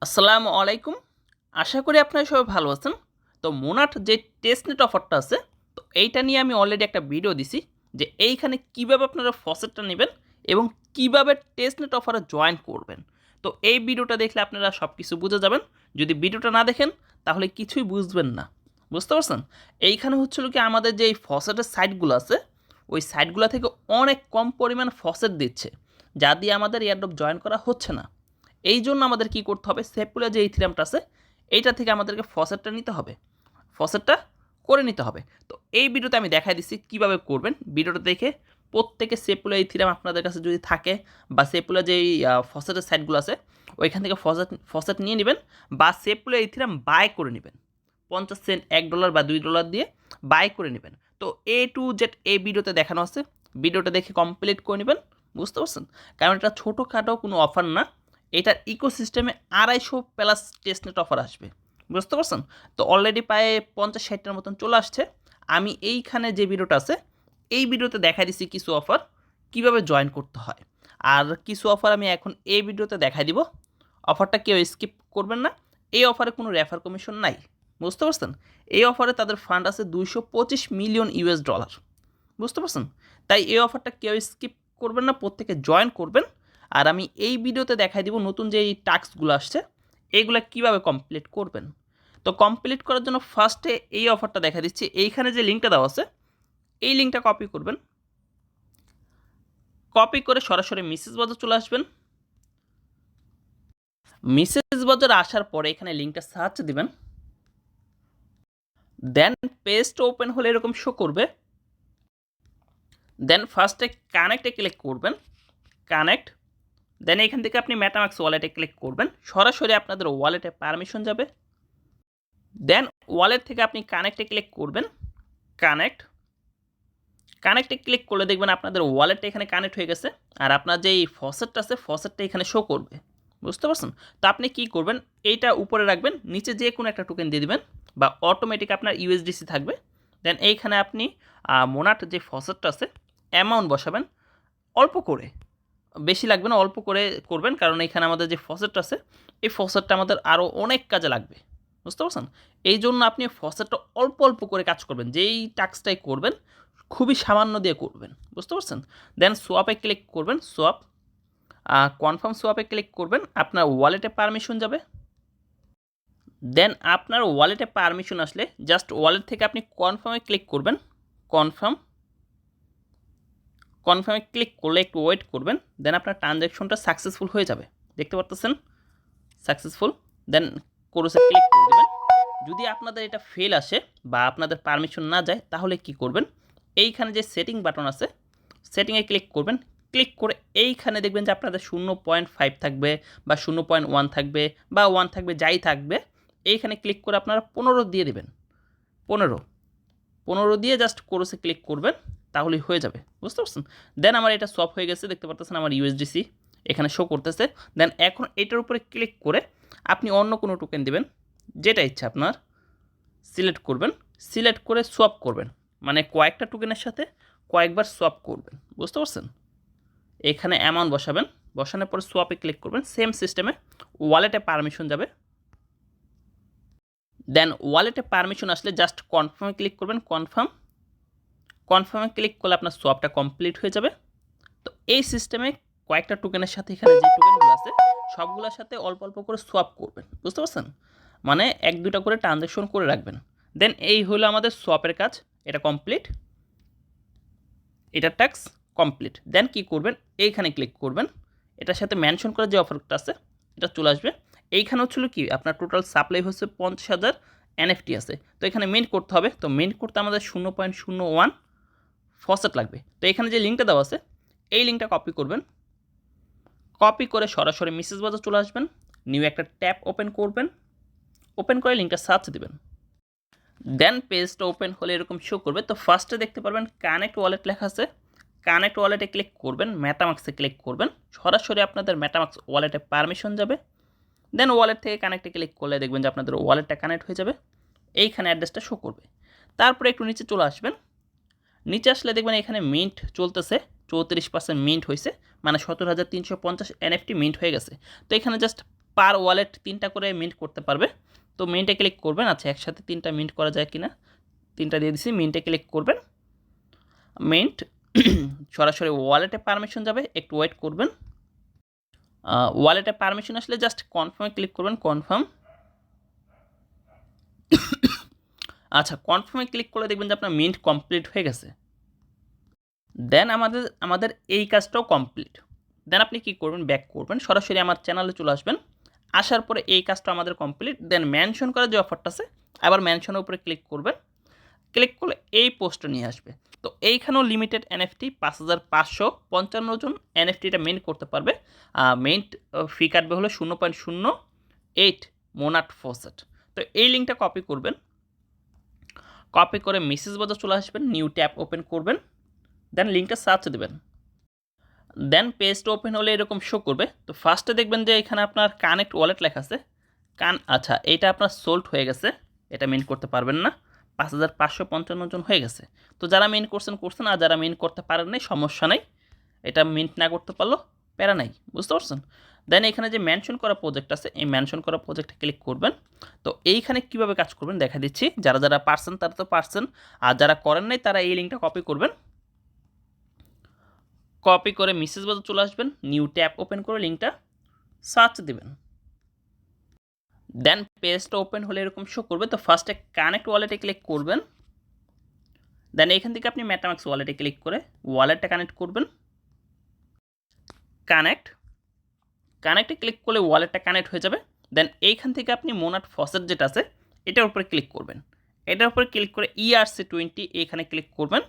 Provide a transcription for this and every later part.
আসসালামু আলাইকুম। আশা করি আপনারা সবাই ভালো আছেন। তো মোনাট যে টেস্টনেট অফারটা আছে, তো এইটা নিয়ে আমি অলরেডি একটা ভিডিও দিছি যে এইখানে কিভাবে আপনারা ফসেটটা নেবেন এবং কিভাবে টেস্টনেট অফারে জয়েন করবেন। তো এই ভিডিওটা দেখলে আপনারা সব কিছু বুঝে যাবেন। যদি ভিডিওটা না দেখেন তাহলে কিছুই বুঝবেন না। বুঝতে পারছেন? এইখানে হচ্ছিল কি আমাদের যে এই ফসেটের সাইটগুলো আছে, ওই সাইটগুলো থেকে অনেক কম পরিমাণ ফসেট দিচ্ছে, যা দিয়ে আমাদের এয়ারড্রপ জয়েন করা হচ্ছে না। এই জন্য আমাদের কি করতে হবে, সেপুলা যে ইথিরামটা আছে এইটা থেকে আমাদেরকে ফসেটটা নিতে হবে, ফসেটটা করে নিতে হবে। তো এই ভিডিওতে আমি দেখাই দিচ্ছি কীভাবে করবেন। ভিডিওটা দেখে প্রত্যেকে সেপুলা ইথিরাম আপনাদের কাছে যদি থাকে বা সেপুলা যেই ফসেটের সাইটগুলো আছে ওইখান থেকে ফসেট নিয়ে নেবেন বা সেপুলা ইথিরাম বাই করে নেবেন। 50 সেন্ট, $1 বা $2 দিয়ে বাই করে নেবেন। তো এ টু জেড এই ভিডিওতে দেখানো আছে, ভিডিওটা দেখে কমপ্লিট করে নেবেন। বুঝতে পারছেন? কারণ এটা ছোটোখাটো কোনো অফার না, এটার ইকোসিস্টেমে 250+ টেস্টনেট অফার আসবে। বুঝতে পারছেন? তো অলরেডি প্রায় 50-60টার মতন চলে আসছে। আমি এইখানে যে ভিডিওটা আছে এই ভিডিওতে দেখাই দিচ্ছি কিছু অফার কিভাবে জয়েন করতে হয়, আর কিছু অফার আমি এখন এই ভিডিওতে দেখাই দিব। অফারটা কেউ স্কিপ করবেন না। এই অফারে কোনো রেফার কমিশন নাই। বুঝতে পারছেন? এই অফারে তাদের ফান্ড আছে $225 মিলিয়ন। বুঝতে পারছেন? তাই এই অফারটা কেউ স্কিপ করবেন না, প্রত্যেকে জয়েন করবেন। আর আমি এই ভিডিওতে দেখাই দিব নতুন যে এই টাস্কগুলো আসছে এইগুলো কিভাবে কমপ্লিট করবেন। তো কমপ্লিট করার জন্য ফার্স্টে এই অফারটা দেখা দিচ্ছি। এইখানে যে লিঙ্কটা দেওয়া আছে এই লিঙ্কটা কপি করবেন। কপি করে সরাসরি মেসেজ বাজার চলে আসবেন। মেসেজ বাজার আসার পরে এখানে লিঙ্কটা সার্চ দিবেন। দেন পেজটা ওপেন হলে এরকম শো করবে। দেন ফার্স্টে কানেক্টে ক্লিক করবেন। কানেক্ট। দেন এখান থেকে আপনি মেটামাক্স ওয়ালেটে ক্লিক করবেন। সরাসরি আপনাদের ওয়ালেটে পারমিশন যাবে। দেন ওয়ালেট থেকে আপনি কানেক্টে ক্লিক করবেন। কানেক্ট। কানেক্টে ক্লিক করলে দেখবেন আপনাদের ওয়ালেটটা এখানে কানেক্ট হয়ে গেছে, আর আপনার যেই ফসেটটা আছে ফসেটটা এখানে শো করবে। বুঝতে পারছেন? তো আপনি কি করবেন, এইটা উপরে রাখবেন, নিচে যে কোনো একটা টোকেন দিয়ে দিবেন বা অটোমেটিক আপনার ইউএসডিসি থাকবে। দেন এইখানে আপনি মোনাট যে ফসেটটা আছে অ্যামাউন্ট বসাবেন অল্প করে, বেশি লাগবে না, অল্প করে করবেন, কারণ এখানে আমাদের যে ফসেটটা আছে এই ফসেটটা আমাদের আরও অনেক কাজে লাগবে। বুঝতে পারছেন? এই জন্য আপনি ফসেটটা অল্প অল্প করে কাজ করবেন, যেই টাস্কটাই করবেন খুবই সামান্য দিয়ে করবেন। বুঝতে পারছেন? দেন সোয়াপে ক্লিক করবেন। সোয়াপ, কনফার্ম সোয়াপে ক্লিক করবেন। আপনার ওয়ালেটে পারমিশন যাবে। দেন আপনার ওয়ালেটে পারমিশন আসলে জাস্ট ওয়ালেট থেকে আপনি কনফার্মে ক্লিক করবেন। কনফার্ম। কনফার্মে ক্লিক করলে একটু ওয়েট করবেন। দেন আপনার ট্রানজ্যাকশনটা সাকসেসফুল হয়ে যাবে। দেখতে পারতেছেন সাকসেসফুল। দেন ক্লোজে ক্লিক করে দেবেন। যদি আপনাদের এটা ফেল আসে বা আপনাদের পারমিশন না যায় তাহলে কি করবেন, এইখানে যে সেটিং বাটন আছে সেটিংয়ে ক্লিক করবেন। ক্লিক করে এইখানে দেখবেন যে আপনাদের 0.5 থাকবে বা 0.1 থাকবে বা 1 থাকবে, যাই থাকবে এইখানে ক্লিক করে আপনারা 15 দিয়ে দেবেন। 15 দিয়ে জাস্ট কোর্সে ক্লিক করবেন, তাহলেই হয়ে যাবে। বুঝতে পারছেন? দেন আমার এটা সফট হয়ে গেছে, দেখতে পারতেছেন আমার ইউএসডিসি এখানে শো করতেছে। দেন এখন এটার উপরে ক্লিক করে আপনি অন্য কোনো টোকেন দেবেন, যেটা ইচ্ছা আপনার সিলেক্ট করবেন। সিলেক্ট করে সোয়াপ করবেন, মানে কয়েকটা টোকেনের সাথে কয়েকবার সোয়াপ করবেন। বুঝতে পারছেন? এখানে অ্যামাউন্ট বসাবেন, বসানোর পরে সোয়াপে ক্লিক করবেন। সেম সিস্টেমে ওয়ালেটে পারমিশন যাবে। দেন ওয়ালেটে পারমিশন আসলে জাস্ট কনফার্মে ক্লিক করবেন। কনফার্ম। কনফার্মে ক্লিক করলে আপনার সোয়াপটা কমপ্লিট হয়ে যাবে। তো এই সিস্টেমে কয়েকটা টোকেনের সাথে এখানে যে টোকেনগুলো আছে সবগুলোর সাথে অল্প অল্প করে সোয়াপ করবেন। বুঝতে পারছেন? মানে 1-2টা করে ট্রানজ্যাকশন করে রাখবেন। দেন এই হলো আমাদের সোয়াপের কাজ, এটা কমপ্লিট, এটা টাস্ক কমপ্লিট। দেন কি করবেন, এইখানে ক্লিক করবেন। এটার সাথে মেনশন করা যে অফারটা আছে এটা চলে আসবে। এইখানে হচ্ছিল কি আপনার টোটাল সাপ্লাই হচ্ছে 50,000 এনএফটি আছে। তো এখানে মিন্ট করতে হবে। তো মিন্ট করতে আমাদের 0.01 ফসেট লাগবে। তো এখানে যে লিঙ্কটা দেওয়া আছে এই লিঙ্কটা কপি করবেন। কপি করে সরাসরি মেসেজ বাজার চলে আসবেন। নিউ একটা ট্যাব ওপেন করবেন। ওপেন করে লিঙ্কটা সার্চ দেবেন। দেন পেজটা ওপেন হলে এরকম শো করবে। তো ফার্স্টে দেখতে পারবেন কানেক্ট ওয়ালেট লেখা আছে। কানেক্ট ওয়ালেটে ক্লিক করবেন, মেটামাক্সে ক্লিক করবেন। সরাসরি আপনাদের মেটামাক্স ওয়ালেটে পারমিশন যাবে। দেন ওয়ালেট থেকে কানেক্টে ক্লিক করলে দেখবেন যে আপনাদের ওয়ালেটটা কানেক্ট হয়ে যাবে। এইখানে অ্যাড্রেসটা শো করবে। তারপরে একটু নিচে চলে আসবেন। নিচে আসলে দেখবেন এখানে মিন্ট চলতেছে, 34% মিন্ট হয়েছে, মানে 17,350 এনএফটি মিন্ট হয়ে গেছে। তো এখানে জাস্ট পার ওয়ালেট 3টা করে মিন্ট করতে পারবে। তো মিন্টে ক্লিক করবেন। আচ্ছা, একসাথে 3টা মিন্ট করা যায় কিনা, 3টা দিয়ে দিছি। মিন্টে ক্লিক করবেন। মিন্ট সরাসরি ওয়ালেটে পারমিশন যাবে, একটু ওয়েট করবেন। ওয়ালেটে পারমিশন আসলে জাস্ট কনফার্মে ক্লিক করবেন, কনফার্ম। আচ্ছা, কনফার্মে ক্লিক করলে দেখবেন যে আপনার মিন্ট কমপ্লিট হয়ে গেছে। দেন আমাদের এই কাজটাও কমপ্লিট। দেন আপনি কি করবেন, ব্যাক করবেন, সরাসরি আমার চ্যানেলে চলে আসবেন। আসার পরে এই কাজটা আমাদের কমপ্লিট। দেন মেনশন করার যে অফারটা আছে, আবার মেনশনের উপরে ক্লিক করবেন। ক্লিক করলে এই পোস্টটা নিয়ে আসবে। তো এইখানেও লিমিটেড এনএফটি 5555 জন এনএফটিটা মেইন করতে পারবে। মেইন ফি কাটবে হলো 0.08 মোনাট ফসেট। তো এই লিঙ্কটা কপি করবেন, কপি করে মেসেজ বাজার চলে আসবেন, নিউ ট্যাব ওপেন করবেন। দেন লিঙ্কটা সার্চ দেবেন। দেন পেজটা ওপেন হলে এরকম শো করবে। তো ফার্স্টে দেখবেন যে এখানে আপনার কানেক্ট ওয়ালেট লেখা আছে। আচ্ছা, এইটা আপনার সোল্ড হয়ে গেছে, এটা মেইন করতে পারবেন না। 5555 জন হয়ে গেছে। তো যারা মেইন করছেন, আর যারা মেইন করতে পারেন নাই সমস্যা নাই, এটা মিন্ট না করতে পারলো প্যারা নাই, বুঝতে পারছেন। দেন এখানে যে মেনশন করা প্রজেক্ট আছে, এই মেনশন করা প্রজেক্টে ক্লিক করবেন। তো এইখানে কিভাবে কাজ করবেন দেখা দিচ্ছি। যারা যারা পারছেন তারা তো পারছেন, আর যারা করেন নাই তারা এই লিঙ্কটা কপি করবেন। কপি করে মেসেজ বাজার চলে আসবেন, নিউ ট্যাব ওপেন করে লিঙ্কটা সার্চ দিবেন। দেন পেজটা ওপেন হলে এরকম শো করবে। তো ফার্স্টে কানেক্ট ওয়ালেটে ক্লিক করবেন। দেন এখান থেকে আপনি মেটামাক্স ওয়ালেটে ক্লিক করে ওয়ালেটটা কানেক্ট করবেন। কানেক্টে ক্লিক করলে ওয়ালেটটা কানেক্ট হয়ে যাবে। দেন এইখান থেকে আপনি মোনাট ফসেট যেটা আছে এটার উপরে ক্লিক করবেন। এটার উপরে ক্লিক করে ERC20 এখানে ক্লিক করবেন।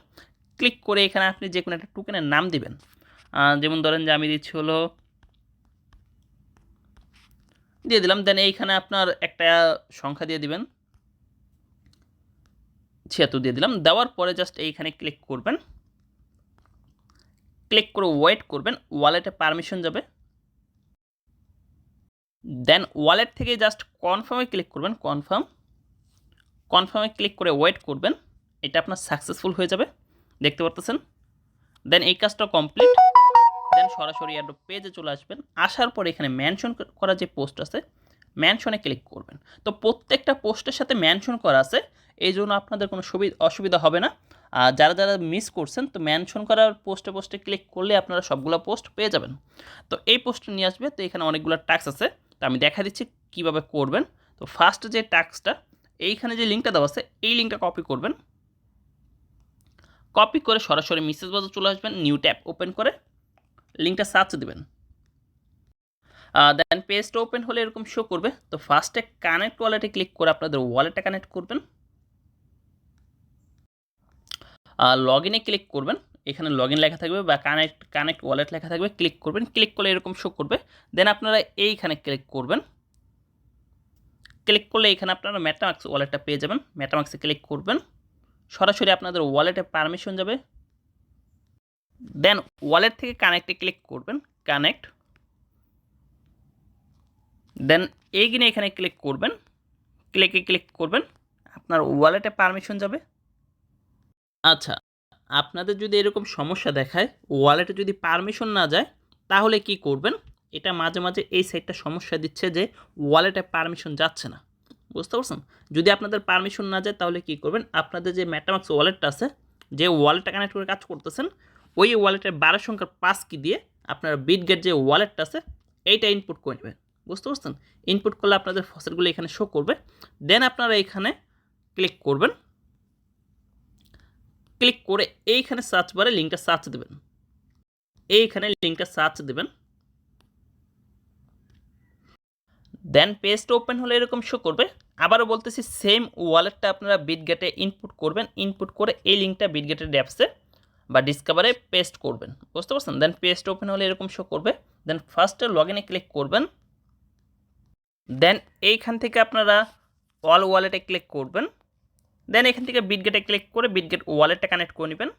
ক্লিক করে এখানে আপনি যে কোনো একটা টোকেনের নাম দিবেন। যেমন ধরেন যে আমি দিচ্ছি হলো, দিয়ে দিলাম। দেন এইখানে আপনার একটা সংখ্যা দিয়ে দিবেন, 76 দিয়ে দিলাম। দেওয়ার পরে জাস্ট এইখানে ক্লিক করবেন। ক্লিক করে ওয়েট করবেন, ওয়ালেটে পারমিশন যাবে। দেন ওয়ালেট থেকে জাস্ট কনফার্মে ক্লিক করবেন, কনফার্মে ক্লিক করে ওয়েট করবেন। এটা আপনার সাকসেসফুল হয়ে যাবে, দেখতে পারতেছেন। দেন এই কাজটা কমপ্লিট। দেন সরাসরি অ্যাড্রপ পেজে চলে আসবেন। আসার পর এখানে মেনশন করা যে পোস্ট আছে, মেনশনে ক্লিক করবেন। তো প্রত্যেকটা পোস্টের সাথে মেনশন করা আছে, এই জন্য আপনাদের কোনো অসুবিধা হবে না। আর যারা যারা মিস করছেন, তো মেনশন করার পোস্টে ক্লিক করলে আপনারা সবগুলো পোস্ট পেয়ে যাবেন। তো এই পোস্টটা নিয়ে আসবে। তো এখানে অনেকগুলো টাস্ক আছে, তো আমি দেখা দিচ্ছি কীভাবে করবেন। তো ফার্স্ট যে টাস্কটা, এইখানে যে লিঙ্কটা দেওয়া আছে এই লিঙ্কটা কপি করবেন। কপি করে সরাসরি মেসেজ বাজার চলে আসবেন, নিউ ট্যাব ওপেন করে লিঙ্কটা সার্চ দেবেন। দেন পেজটা ওপেন হলে এরকম শো করবে। তো ফার্স্টে কানেক্ট ওয়ালেটে ক্লিক করে আপনাদের ওয়ালেটটা কানেক্ট করবেন। লগ ইনে ক্লিক করবেন, এখানে লগ ইন লেখা থাকবে বা কানেক্ট ওয়ালেট লেখা থাকবে, ক্লিক করবেন। ক্লিক করলে এরকম শো করবে। দেন আপনারা এইখানে ক্লিক করবেন। ক্লিক করলে এখানে আপনারা মেটামাক্স ওয়ালেটটা পেয়ে যাবেন। মেটামাক্সে ক্লিক করবেন, সরাসরি আপনাদের ওয়ালেটে পারমিশন যাবে। দেন ওয়ালেট থেকে কানেক্টে ক্লিক করবেন, কানেক্ট। দেন এইখানে এখানে ক্লিক করবেন, ক্লিক করবেন, আপনার ওয়ালেটে পারমিশন যাবে। আচ্ছা, আপনাদের যদি এরকম সমস্যা দেখায়, ওয়ালেটে যদি পারমিশন না যায়, তাহলে কি করবেন। এটা মাঝে মাঝে এই সাইটটা সমস্যা দিচ্ছে যে ওয়ালেটে পারমিশন যাচ্ছে না, বুঝতে পারছেন। যদি আপনাদের পারমিশন না যায় তাহলে কি করবেন, আপনাদের যে মেটামাক্স ওয়ালেটটা আছে, যে ওয়ালেটটা কানেক্ট করে কাজ করতেছেন, ওই ওয়ালেটের 12 সংখ্যার 5 কি দিয়ে আপনার বিটগেট যে ওয়ালেটটা আছে এইটা ইনপুট করে নেবেন, বুঝতে পারছেন। ইনপুট করলে আপনাদের ফসলগুলো এখানে শো করবে। দেন আপনারা এখানে ক্লিক করবেন। ক্লিক করে এইখানে সার্চ বারে লিঙ্কটা সার্চ দেবেন, এইখানে লিঙ্কটা সার্চ দেবেন। দেন পেজটা ওপেন হলে এরকম শো করবে। আবারও বলতেছি, সেম ওয়ালেটটা আপনারা বিটগেটে ইনপুট করবেন। ইনপুট করে এই লিঙ্কটা বিটগেটের ড্যাপসে বা ডিসকভারে পেস্ট করবেন, বুঝতে পারছেন। দেন পেজটা ওপেন হলে এরকম শো করবে। দেন ফার্স্টে লগ ইনে ক্লিক করবেন। দেন এইখান থেকে আপনারা অল ওয়ালেটে ক্লিক করবেন। দেন এখান থেকে বিটগেটে ক্লিক করে বিটগেট ওয়ালেটটা কানেক্ট করে নেবেন।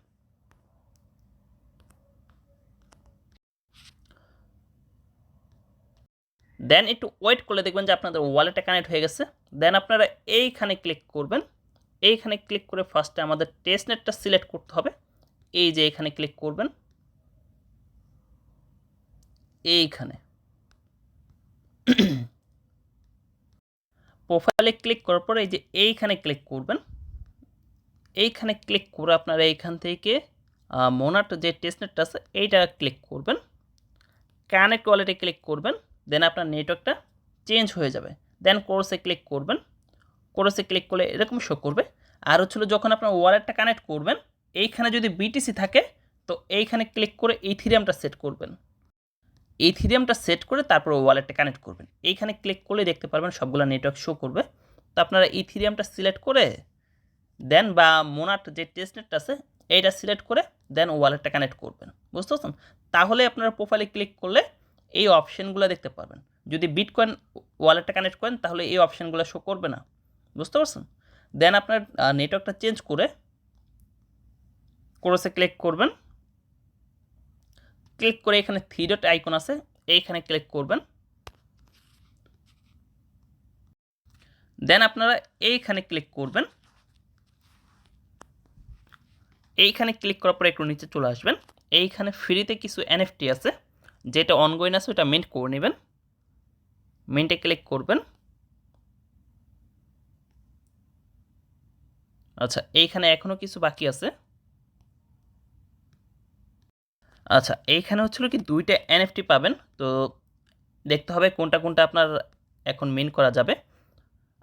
দেন একটু ওয়েট করলে দেখবেন যে আপনাদের ওয়ালেটটা কানেক্ট হয়ে গেছে। দেন আপনারা এইখানে ক্লিক করবেন। এইখানে ক্লিক করে ফার্স্টে আমাদের টেস্টনেটটা সিলেক্ট করতে হবে। এই যে এখানে ক্লিক করবেন, এইখানে প্রোফাইলে ক্লিক করার পরে এই যে এইখানে ক্লিক করবেন। এইখানে ক্লিক করে আপনারা এইখান থেকে মোনাট যে টেস্টনেটটা আছে এইটা ক্লিক করবেন। কানেক্ট ওয়ালেটে ক্লিক করবেন। দেন আপনার নেটওয়ার্কটা চেঞ্জ হয়ে যাবে। দেন কোর্সে ক্লিক করবেন। কোর্সে ক্লিক করলে এরকম শো করবে। আর হচ্ছিল যখন আপনার ওয়ালেটটা কানেক্ট করবেন, এইখানে যদি বিটিসি থাকে তো এইখানে ক্লিক করে ইথিরিয়ামটা সেট করবেন। ইথিরিয়ামটা সেট করে তারপর ওয়ালেটটা কানেক্ট করবেন। এইখানে ক্লিক করলে দেখতে পারবেন সবগুলো নেটওয়ার্ক শো করবে। তো আপনারা ইথিরিয়ামটা সিলেক্ট করে দেন বা মোনাট যে টেস্টনেটটা আছে এইটা সিলেক্ট করে দেন ওয়ালেটটা কানেক্ট করবেন। বুঝতে পারছেন? তাহলে আপনারা প্রোফাইলে ক্লিক করলে এই অপশানগুলো দেখতে পারবেন। যদি বিটকয়েন ওয়ালেটটা কানেক্ট করেন তাহলে এই অপশানগুলো শো করবে না। বুঝতে পারছেন? দেন আপনার নেটওয়ার্কটা চেঞ্জ করে কোর্সে ক্লিক করবেন। ক্লিক করে এখানে থ্রি ডট আইকন আছে, এইখানে ক্লিক করবেন। দেন আপনারা এইখানে ক্লিক করবেন। এইখানে ক্লিক করার পরে একটু নিচে চলে আসবেন। এইখানে ফ্রিতে কিছু এনএফটি আছে, যেটা অনগোয়িং আছে ওটা মিন্ট করে নেবেন। মিন্টে ক্লিক করবেন। আচ্ছা, এইখানে এখনও কিছু বাকি আছে। আচ্ছা, এইখানে হচ্ছিল কি দুইটা এনএফটি পাবেন। তো দেখতে হবে কোনটা কোনটা আপনার এখন মিন্ট করা যাবে।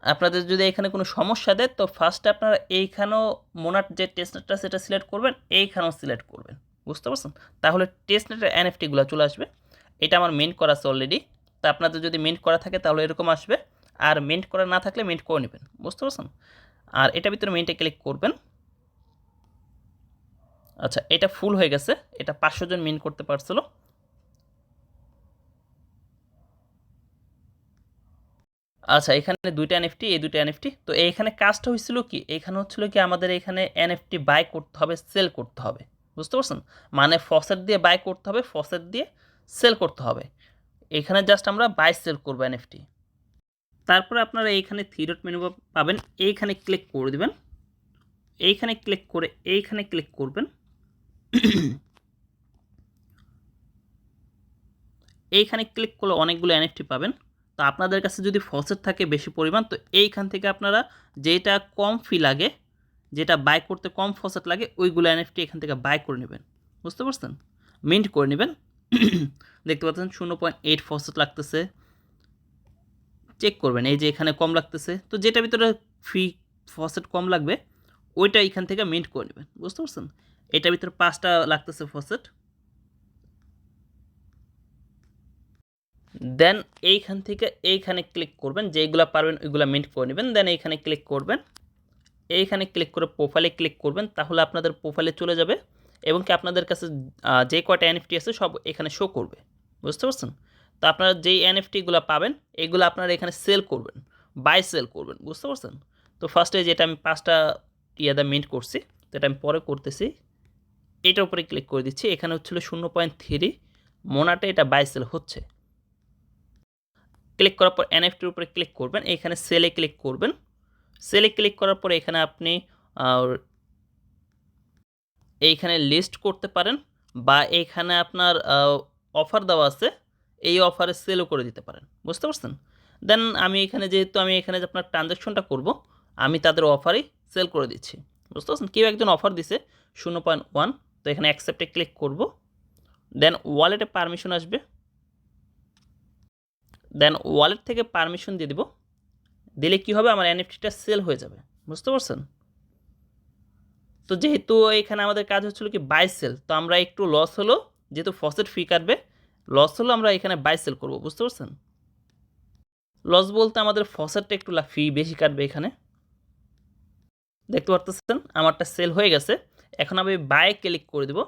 আপনাদের যদি এখানে কোনো সমস্যা দেয় তো ফার্স্টে আপনারা এইখানেও মোনাট যে টেস্টনেটটা সেটা সিলেক্ট করবেন, এইখানেও সিলেক্ট করবেন। বুঝতে পারছেন? তাহলে টেস্টনেটের এনএফটিগুলো চলে আসবে। এটা আমার মিন্ট করা আছে অলরেডি। তা আপনাদের যদি মিন্ট করা থাকে তাহলে এরকম আসবে, আর মিন্ট করা না থাকলে মিন্ট করে নেবেন। বুঝতে পারছেন? আর এটা ভিতরে মিন্টে ক্লিক করবেন। আচ্ছা, এটা ফুল হয়ে গেছে। এটা 500 জন মিন্ট করতে পারছিল। আচ্ছা, এখানে দুইটা এনএফটি, এই দুইটা এনএফটি। তো এইখানে কাজটা হয়েছিল কি, এইখানে হচ্ছিল কি আমাদের এখানে এনএফটি বাই করতে হবে, সেল করতে হবে। বুঝতে পারছেন? মানে ফসেট দিয়ে বাই করতে হবে, ফসেট দিয়ে সেল করতে হবে। এখানে জাস্ট আমরা বাই সেল করবো এনএফটি। তারপরে আপনারা এইখানে থ্রি ডট মেনু পাবেন, এইখানে ক্লিক করে দেবেন। এইখানে ক্লিক করে এইখানে ক্লিক করবেন। এইখানে ক্লিক করলে অনেকগুলো এনএফটি পাবেন। তো আপনাদের কাছে যদি ফসেট থাকে বেশি পরিমাণ তো এইখান থেকে আপনারা যেটা কম ফি লাগে, যেটা বাই করতে কম ফসেট লাগে ওইগুলো এনএফটি এখান থেকে বাই করে নেবেন। বুঝতে পারছেন? মিন্ট করে নেবেন। দেখতে পাচ্ছেন 0.8 ফসেট লাগতেছে। চেক করবেন এই যে এখানে কম লাগতেছে, তো যেটা ভিতরে ফি ফসেট কম লাগবে ওইটা এখান থেকে মিন্ট করে নেবেন। বুঝতে পারছেন? এটার ভিতরে 5টা লাগতেছে ফসেট। দেন এইখান থেকে এইখানে ক্লিক করবেন, যেইগুলো পারবেন ওইগুলো মিন্ট করে নেবেন। দেন এইখানে ক্লিক করবেন। এইখানে ক্লিক করে প্রোফাইলে ক্লিক করবেন, তাহলে আপনাদের প্রোফাইলে চলে যাবে এবং কি আপনাদের কাছে যে কয়টা এনএফটি আছে সব এখানে শো করবে। বুঝতে পারছেন? তো আপনারা যেই এনএফটিগুলো পাবেন এগুলো আপনারা এখানে সেল করবেন, বাই সেল করবেন। বুঝতে পারছেন? তো ফার্স্টে যেটা আমি 5টা ইয়াদা মিন্ট করছি, তো এটা আমি পরে করতেছি। এটার উপরে ক্লিক করে দিচ্ছি। এখানে হচ্ছিল 0.3 মোনাটে এটা বাই সেল হচ্ছে। ক্লিক করার পর এনএফটির উপরে ক্লিক করবেন, এখানে সেলে ক্লিক করবেন। সেলে ক্লিক করার পরে এখানে আপনি এইখানে লিস্ট করতে পারেন বা এইখানে আপনার অফার দেওয়া আছে, এই অফারে সেলও করে দিতে পারেন। বুঝতে পারছেন? দেন আমি এখানে যেহেতু আমি এখানে যে আপনার ট্রানজ্যাকশনটা করব, আমি তাদের অফারেই সেল করে দিচ্ছি। বুঝতে পারছেন? কেউ একজন অফার দিছে 0.1, তো এখানে অ্যাকসেপ্টে ক্লিক করব। দেন ওয়ালেটে পারমিশন আসবে। দেন ওয়ালেট থেকে পারমিশন দিয়ে দিব। দিলে কি হবে, আমার এনএফটিটা সেল হয়ে যাবে। বুঝতে পারছেন? তো যেহেতু এখানে আমাদের কাজ হচ্ছিল কি বাই সেল, তো আমরা একটু লস হলো, যেহেতু ফসেট ফি কাটবে, লস হলো আমরা এখানে বাই সেল করবো। বুঝতে পারছেন? লস বলতে আমাদের ফসেটটা একটু ফি বেশি কাটবে এখানে। দেখতে পারতেছেন আমারটা সেল হয়ে গেছে। এখন আমি বাই ক্লিক করে দেব।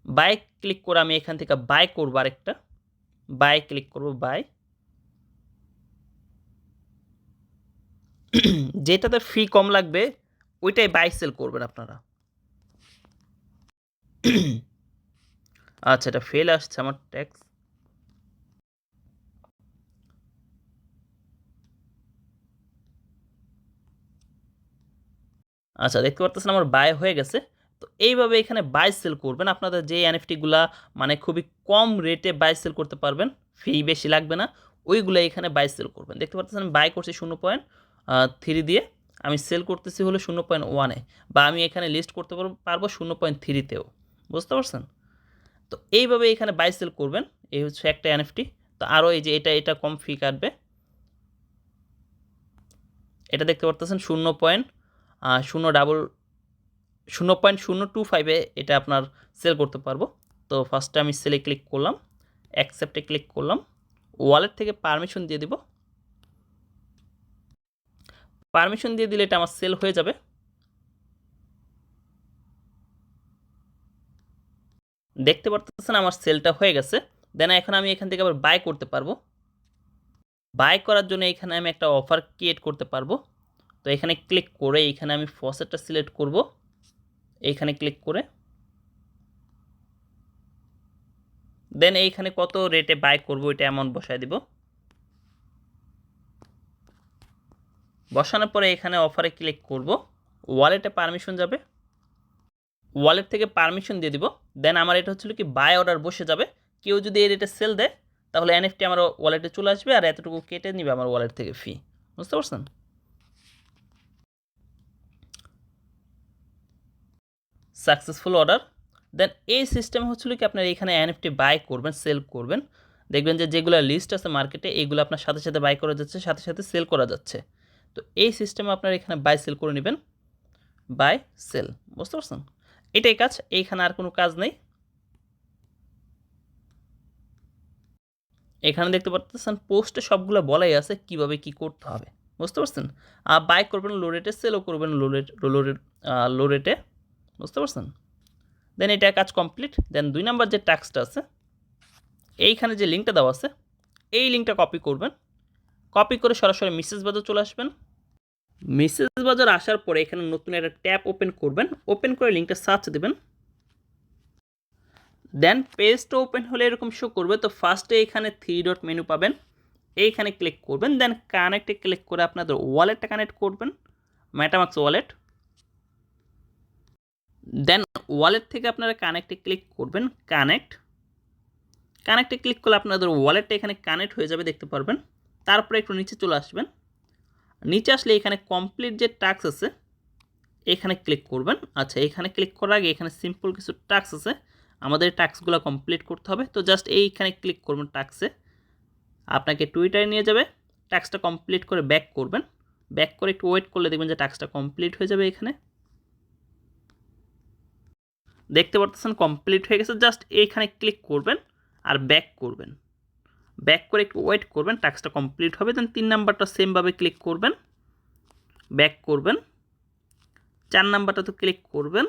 বাই ক্লিক করে আমি এখান থেকে বাই করবো, আরেকটা বাই ক্লিক করব। বাই যেটাতে ফি কম লাগবে ওইটাই বাই সেল করবেন আপনারা। আচ্ছা, এটা ফেল আসছে আমার ট্যাক্স। আচ্ছা, দেখতে পারতেছেন আমার বাই হয়ে গেছে। তো এইভাবে এখানে বাই সেল করবেন। আপনাদের যে এনএফটিগুলা মানে খুবই কম রেটে বাই সেল করতে পারবেন, ফি বেশি লাগবে না, ওইগুলো এখানে বাই সেল করবেন। দেখতে পাচ্ছেন বাই করছি 0.3 দিয়ে, আমি সেল করতেছি হলো 0.1-এ, বা আমি এখানে লিস্ট করতে পারবো 0.3-তেও। বুঝতে পারছেন? তো এইভাবে এখানে বাই সেল করবেন। এই হচ্ছে একটা এনএফটি। তো আরও এই যে এটা কম ফি কাটবে। এটা দেখতে পারতেছেন 0.025-এ এটা আপনার সেল করতে পারবো। তো ফার্স্টে আমি সেলে ক্লিক করলাম, অ্যাকসেপ্টে ক্লিক করলাম, ওয়ালেট থেকে পারমিশন দিয়ে দিব। পারমিশন দিয়ে দিলে এটা আমার সেল হয়ে যাবে। দেখতে পারতেছেন আমার সেলটা হয়ে গেছে। দেন এখন আমি এখান থেকে আবার বাই করতে পারবো। বাই করার জন্য এখানে আমি একটা অফার ক্রিয়েট করতে পারবো। তো এখানে ক্লিক করে এখানে আমি ফসেটটা সিলেক্ট করব, এইখানে ক্লিক করে দেন এইখানে কত রেটে বাই করব এটা অ্যামাউন্ট বসায় দিব। বসানোর পরে এখানে অফারে ক্লিক করব, ওয়ালেটে পারমিশন যাবে, ওয়ালেট থেকে পারমিশন দিয়ে দিব। দেন আমার এটা হচ্ছিল কি বাই অর্ডার বসে যাবে। কেউ যদি এই রেটে সেল দেয় তাহলে এনএফটি আমার ওয়ালেটে চলে আসবে, আর এতটুকু কেটে নিবে আমার ওয়ালেট থেকে ফি। বুঝতে পারছেন? Successful order. দেন এই সিস্টেম হচ্ছিল কি আপনার এখানে এনএফটি বাই করবেন, সেল করবেন, দেখবেন যে যেগুলো লিস্ট আছে মার্কেটে এইগুলো আপনার সাথে সাথে বাই করা যাচ্ছে, সাথে সাথে সেল করা যাচ্ছে। তো এই সিস্টেমে আপনার এখানে বাই সেল করে নেবেন, বাই সেল। বুঝতে পারছেন? এটাই কাজ, এইখানে আর কোনো কাজ নেই। এখানে দেখতে পাচ্ছেন পোস্টে সবগুলো বলাই আছে কিভাবে কি করতে হবে। বুঝতে পারছেন? বাই করবেন লো রেটে, সেলও করবেন লো রেটে। বুঝতে পারছেন? দেন এটা কাজ কমপ্লিট। দেন 2 নাম্বার যে টাস্কটা আছে, এইখানে যে লিঙ্কটা দেওয়া আছে এই লিঙ্কটা কপি করবেন, কপি করে সরাসরি মেসেজ বাজার চলে আসবেন। মেসেজ বাজার আসার পরে এখানে নতুন একটা ট্যাব ওপেন করবেন, ওপেন করে লিঙ্কটা সার্চ দেবেন। দেন পেজটা ওপেন হলে এরকম শো করবে। তো ফার্স্টে এখানে 3 ডট মেনু পাবেন, এইখানে ক্লিক করবেন। দেন কানেক্টে ক্লিক করে আপনাদের ওয়ালেটটা কানেক্ট করবেন, মেটামাক্স ওয়ালেট। দেন ওয়ালেট থেকে আপনারা কানেক্টে ক্লিক করবেন, কানেক্টে ক্লিক করলে আপনাদের ওয়ালেটটা এখানে কানেক্ট হয়ে যাবে, দেখতে পারবেন। তারপরে একটু নিচে চলে আসবেন, নিচে আসলে এখানে কমপ্লিট যে টাস্ক আছে এখানে ক্লিক করবেন। আচ্ছা, এখানে ক্লিক করার আগে এখানে সিম্পল কিছু টাস্ক আছে, আমাদের টাস্কগুলো কমপ্লিট করতে হবে। তো জাস্ট এইখানে ক্লিক করবেন, টাস্কে আপনাকে টুইটারে নিয়ে যাবে। টাস্কটা কমপ্লিট করে ব্যাক করবেন, ব্যাক করে একটু ওয়েট করলে দেখবেন যে টাস্কটা কমপ্লিট হয়ে যাবে। এখানে দেখতে পারতেছেন কমপ্লিট হয়ে গেছে। জাস্ট এইখানে ক্লিক করবেন আর ব্যাক করবেন, ব্যাক করে একটু ওয়েট করবেন, টাস্কটা কমপ্লিট হবে। দেন 3 নাম্বারটা সেমভাবে ক্লিক করবেন, ব্যাক করবেন। 4 নাম্বারটা তো ক্লিক করবেন,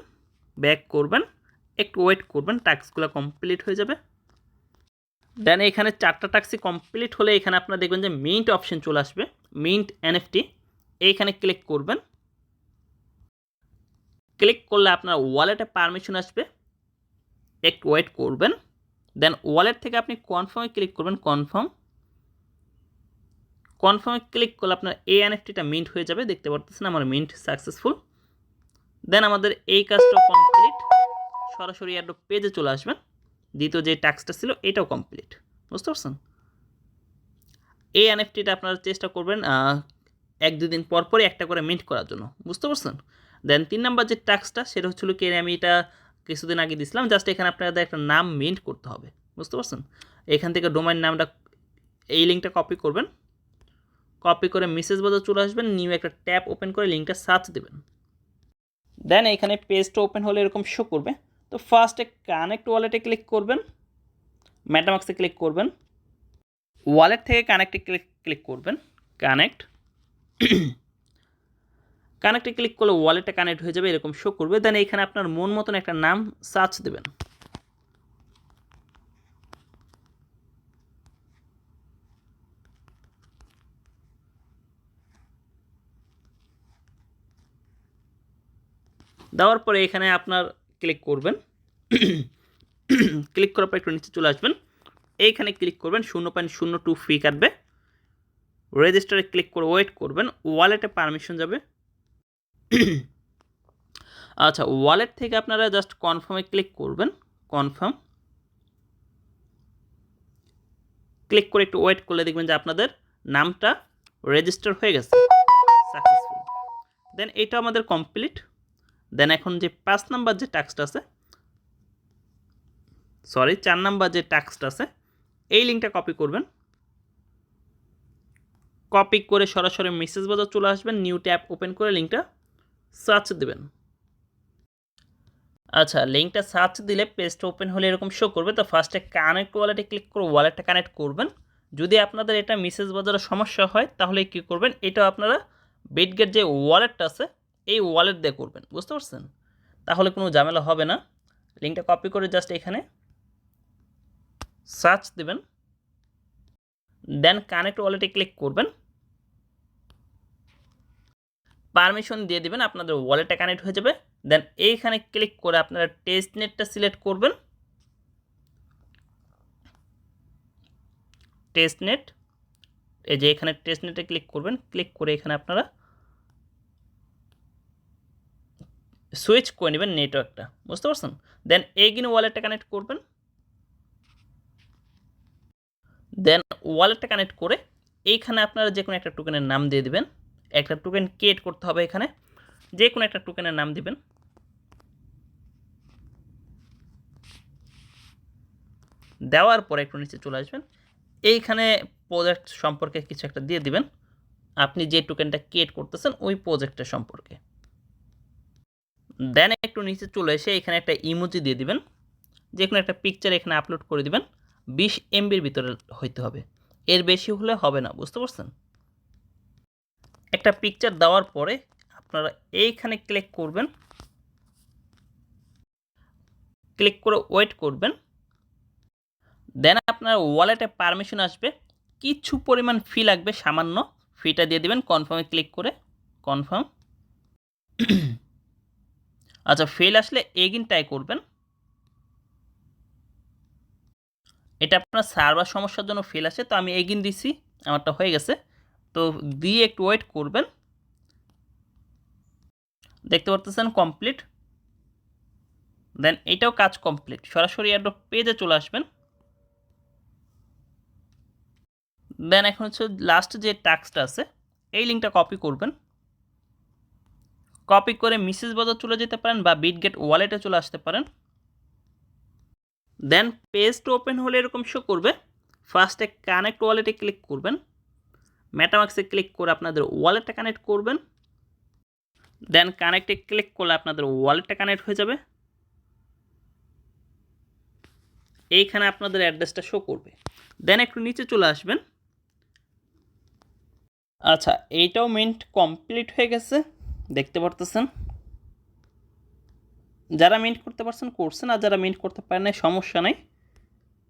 ব্যাক করবেন, একটু ওয়েট করবেন, টাস্কগুলো কমপ্লিট হয়ে যাবে। দেন এখানে 4টা টাস্কই কমপ্লিট হলে এখানে আপনারা দেখবেন যে মিন্ট অপশন চলে আসবে, মিন্ট এনএফটি। এইখানে ক্লিক করবেন, ক্লিক করলে আপনার ওয়ালেটে পারমিশন আসবে, একটু ওয়েট করবেন। দেন ওয়ালেট থেকে আপনি কনফার্মে ক্লিক করবেন, কনফার্মে ক্লিক করলে আপনার এই এনএফটিটা মিন্ট হয়ে যাবে। দেখতে পারতেছেন আমার মিন্ট সাকসেসফুল। দেন আমাদের এই কাজটা কমপ্লিট, সরাসরি অ্যাড্রপ পেজে চলে আসবেন। দ্বিতীয় যে টাস্কটা ছিল এটাও কমপ্লিট। বুঝতে পারছেন? এই এনএফটিটা আপনারা চেষ্টা করবেন 1-2 দিন পর পরই একটা করে মিন্ট করার জন্য। বুঝতে পারছেন? দেন 3 নাম্বার যে টাস্কটা সেটা হচ্ছিল কি, আমি এটা কিছুদিন আগে দিছিলাম। জাস্ট এখানে আপনাদের একটা নাম মিন্ট করতে হবে। বুঝতে পারছেন? এখান থেকে ডোমাইন নামটা, এই লিঙ্কটা কপি করবেন, কপি করে মেসেজ বাজার চলে আসবেন, নিউ একটা ট্যাব ওপেন করে লিঙ্কটা সার্চ দেবেন। দেন এখানে পেজটা ওপেন হলে এরকম শো করবে। তো ফার্স্টে কানেক্ট ওয়ালেটে ক্লিক করবেন, মেটামাক্সে ক্লিক করবেন, ওয়ালেট থেকে কানেক্টে ক্লিক করবেন, কানেক্টে ক্লিক করলে ওয়ালেটটা কানেক্ট হয়ে যাবে, এরকম শো করবে। দেন এখানে আপনার মন মতন একটা নাম সার্চ দেবেন। দেওয়ার পরে এখানে আপনার ক্লিক করবেন, ক্লিক করার পর একটু নিচে চলে আসবেন, এইখানে ক্লিক করবেন, 0.02 ফি কাটবে। রেজিস্টারে ক্লিক করে ওয়েট করবেন, ওয়ালেটে পারমিশন যাবে। আচ্ছা, ওয়ালেট থেকে আপনারা জাস্ট কনফার্মে ক্লিক করবেন, কনফার্ম। ক্লিক করে একটু ওয়েট করলে দেখবেন যে আপনাদের নামটা রেজিস্টার হয়ে গেছে সাকসেসফুল। দেন এটা আমাদের কমপ্লিট। দেন এখন যে 5 নাম্বার যে টাস্কটা আছে, সরি 4 নাম্বার যে টাস্কটা আছে, এই লিঙ্কটা কপি করবেন। কপি করে সরাসরি মেসেজ বাজার চলে আসবেন, নিউ ট্যাব ওপেন করে লিঙ্কটা সার্চ দেবেন। আচ্ছা, লিঙ্কটা সার্চ দিলে পেজটা ওপেন হলে এরকম শো করবে। তো ফার্স্টে কানেক্ট ওয়ালেটে ক্লিক করে ওয়ালেটটা কানেক্ট করবেন। যদি আপনাদের এটা মেসেজ বাজারে সমস্যা হয় তাহলে কী করবেন, এটা আপনারা বিটগেট যে ওয়ালেটটা আছে এই ওয়ালেট দিয়ে করবেন, বুঝতে পারছেন? তাহলে কোনো ঝামেলা হবে না। লিঙ্কটা কপি করে জাস্ট এখানে সার্চ দেবেন, দেন কানেক্ট ওয়ালেটে ক্লিক করবেন, পারমিশন দিয়ে দিবেন, আপনাদের ওয়ালেটটা কানেক্ট হয়ে যাবে। দেন এইখানে ক্লিক করে আপনারা টেস্টনেটটা সিলেক্ট করবেন। টেস্টনেট, এই যে এখানে টেস্টনেটে ক্লিক করবেন, ক্লিক করে এখানে আপনারা সুইচ করে নেবেন নেটওয়ার্কটা, বুঝতে পারছেন? দেন এগিন ওয়ালেটটা কানেক্ট করবেন। দেন ওয়ালেটটা কানেক্ট করে এইখানে আপনারা যে কোনো একটা টোকেনের নাম দিয়ে দিবেন। একটা টোকেন ক্রিয়েট করতে হবে, এখানে যে কোনো একটা টোকেনের নাম দিবেন। দেওয়ার পরে একটু নিচে চলে আসবেন, এইখানে প্রজেক্ট সম্পর্কে কিছু একটা দিয়ে দিবেন, আপনি যে টোকেনটা ক্রিয়েট করতেছেন ওই প্রজেক্টের সম্পর্কে। দেন একটু নিচে চলে এসে এখানে একটা ইমোজি দিয়ে দিবেন, যে কোনো একটা পিকচার এখানে আপলোড করে দিবেন। 20 MBর ভিতরে হইতে হবে, এর বেশি হলে হবে না, বুঝতে পারছেন? একটা পিকচার দেওয়ার পরে আপনারা এইখানে ক্লিক করবেন, ক্লিক করে ওয়েট করবেন। দেন আপনার ওয়ালেটে পারমিশন আসবে, কিছু পরিমাণ ফি লাগবে, সামান্য ফিটা দিয়ে দিবেন। কনফার্মে ক্লিক করে কনফার্ম। আচ্ছা, ফেল আসলে এগিন ট্রাই করবেন। এটা আপনার সার্ভার সমস্যার জন্য ফেল আসে, তো আমি এগিন দিছি, আমারটা হয়ে গেছে। তো দিয়ে একটু ওয়েট করবেন, দেখতে পারতেছেন কমপ্লিট। দেন এটাও কাজ কমপ্লিট, সরাসরি এয়ারড্রপ পেজে চলে আসবেন। দেন এখন হচ্ছে লাস্ট যে টাস্কটা আছে, এই লিঙ্কটা কপি করবেন। কপি করে মেসেজ বাজার চলে যেতে পারেন বা বিটগেট ওয়ালেটে চলে আসতে পারেন। দেন পেজটা ওপেন হলে এরকম শো করবে। ফার্স্টে কানেক্ট ওয়ালেটে ক্লিক করবেন, মেটামাক্সে ক্লিক করে আপনাদের ওয়ালেটটা কানেক্ট করবেন। দেন কানেক্টে ক্লিক করলে আপনাদের ওয়ালেটটা কানেক্ট হয়ে যাবে। এইখানে আপনাদের অ্যাড্রেসটা শো করবে। দেন একটু নিচে চলে আসবেন। আচ্ছা, এইটাও মিন্ট কমপ্লিট হয়ে গেছে, দেখতে পারতেছেন। যারা মিন্ট করতে পারছেন করছেন, আর যারা মিন্ট করতে পারেন না সমস্যা নাই,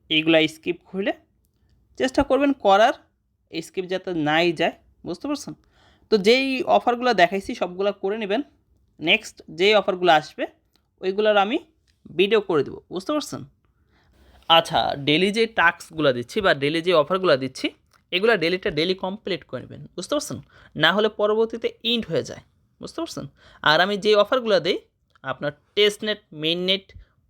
এইগুলা স্কিপ করলে চেষ্টা করবেন করার, স্কিপ যাতে নাই যায়, বুঝতে পারছেন? তো যেই অফারগুলো দেখাইছি সবগুলো করে নেবেন। নেক্সট যেই অফারগুলো আসবে ওইগুলোর আমি ভিডিও করে দেবো, বুঝতে পারছেন? আচ্ছা, ডেলি যে টাস্কগুলো দিচ্ছি বা ডেলি যে অফারগুলো দিচ্ছি এগুলো ডেলি কমপ্লিট করে নেবেন, বুঝতে পারছেন? না হলে পরবর্তীতে ইন্ড হয়ে যায়, বুঝতে পারছেন? আর আমি যে অফারগুলো দিই, আপনার টেস্টনেট, মেইননেট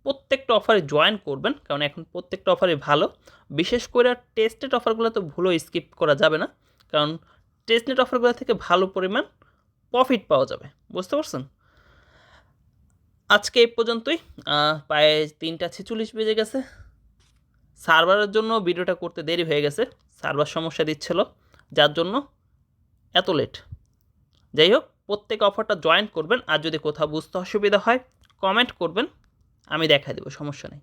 প্রত্যেকটা অফারে জয়েন করবেন, কারণ এখন প্রত্যেকটা অফারই ভালো। বিশেষ করে টেস্টনেট অফারগুলো তো ভুলও স্কিপ করা যাবে না, কারণ টেস্টনেট অফারগুলো থেকে ভালো পরিমাণ প্রফিট পাওয়া যাবে, বুঝতে পারছেন? আজকে এই পর্যন্তই, প্রায় 3টা 46 বেজে গেছে। সার্ভারের জন্য ভিডিওটা করতে দেরি হয়ে গেছে, সার্ভার সমস্যা দিচ্ছিল যার জন্য এত লেট। যাই হোক, প্রত্যেক অফারটা জয়েন করবেন, আর যদি কোথাও বুঝতে অসুবিধা হয় কমেন্ট করবেন, আমি দেখাই দেবো, সমস্যা নেই।